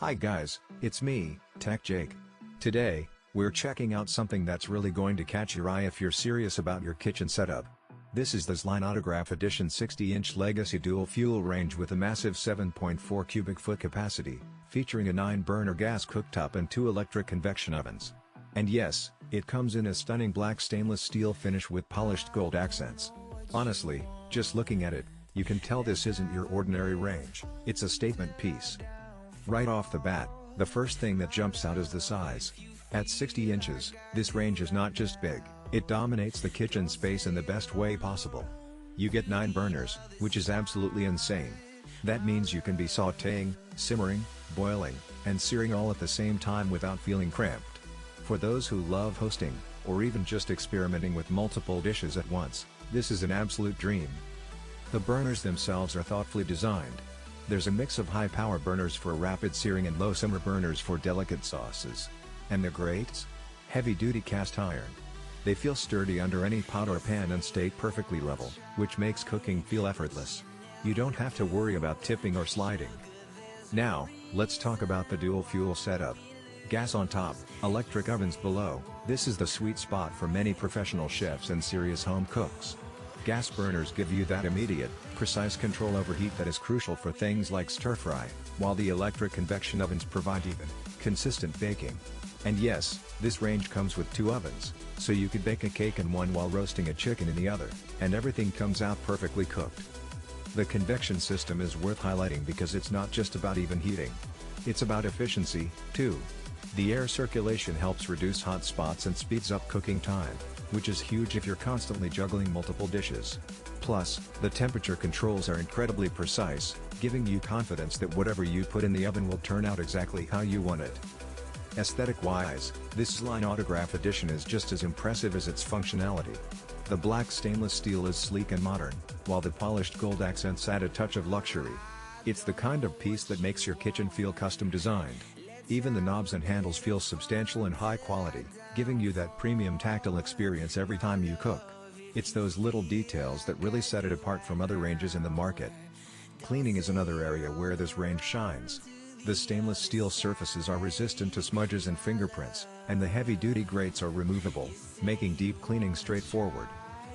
Hi guys, it's me, Tech Jake. Today, we're checking out something that's really going to catch your eye if you're serious about your kitchen setup. This is the ZLINE Autograph Edition 60-inch Legacy Dual Fuel range with a massive 7.4 cubic foot capacity, featuring a 9-burner gas cooktop and 2 electric convection ovens. And yes, it comes in a stunning black stainless steel finish with polished gold accents. Honestly, just looking at it, you can tell this isn't your ordinary range, it's a statement piece. Right off the bat, the first thing that jumps out is the size. At 60 inches, this range is not just big, it dominates the kitchen space in the best way possible. You get 9 burners, which is absolutely insane. That means you can be sautéing, simmering, boiling, and searing all at the same time without feeling cramped. For those who love hosting, or even just experimenting with multiple dishes at once, this is an absolute dream. The burners themselves are thoughtfully designed. There's a mix of high-power burners for rapid searing and low-simmer burners for delicate sauces. And the grates? Heavy-duty cast iron. They feel sturdy under any pot or pan and stay perfectly level, which makes cooking feel effortless. You don't have to worry about tipping or sliding. Now, let's talk about the dual fuel setup. Gas on top, electric ovens below. This is the sweet spot for many professional chefs and serious home cooks. Gas burners give you that immediate, precise control over heat that is crucial for things like stir-fry, while the electric convection ovens provide even, consistent baking. And yes, this range comes with 2 ovens, so you could bake a cake in one while roasting a chicken in the other, and everything comes out perfectly cooked. The convection system is worth highlighting because it's not just about even heating. It's about efficiency, too. The air circulation helps reduce hot spots and speeds up cooking time, which is huge if you're constantly juggling multiple dishes. Plus, the temperature controls are incredibly precise, giving you confidence that whatever you put in the oven will turn out exactly how you want it. Aesthetic-wise, this ZLINE Autograph Edition is just as impressive as its functionality. The black stainless steel is sleek and modern, while the polished gold accents add a touch of luxury. It's the kind of piece that makes your kitchen feel custom-designed. Even the knobs and handles feel substantial and high quality, giving you that premium tactile experience every time you cook. It's those little details that really set it apart from other ranges in the market. Cleaning is another area where this range shines. The stainless steel surfaces are resistant to smudges and fingerprints, and the heavy-duty grates are removable, making deep cleaning straightforward.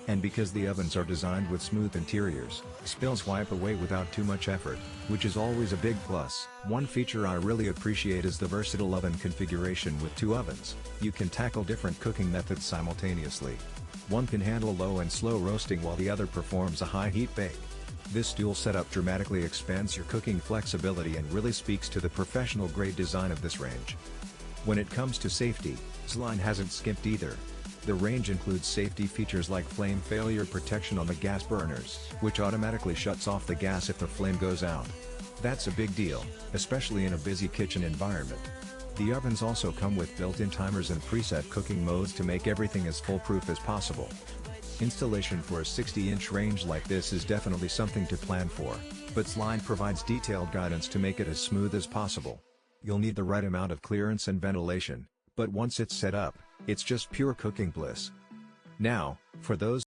And because the ovens are designed with smooth interiors, spills wipe away without too much effort, which is always a big plus. One feature I really appreciate is the versatile oven configuration with 2 ovens. You can tackle different cooking methods simultaneously. One can handle low and slow roasting while the other performs a high heat bake. This dual setup dramatically expands your cooking flexibility and really speaks to the professional-grade design of this range. When it comes to safety, ZLINE hasn't skimped either. The range includes safety features like flame failure protection on the gas burners, which automatically shuts off the gas if the flame goes out. That's a big deal, especially in a busy kitchen environment. The ovens also come with built-in timers and preset cooking modes to make everything as foolproof as possible. Installation for a 60-inch range like this is definitely something to plan for, but ZLINE provides detailed guidance to make it as smooth as possible. You'll need the right amount of clearance and ventilation, but once it's set up, it's just pure cooking bliss. Now, for those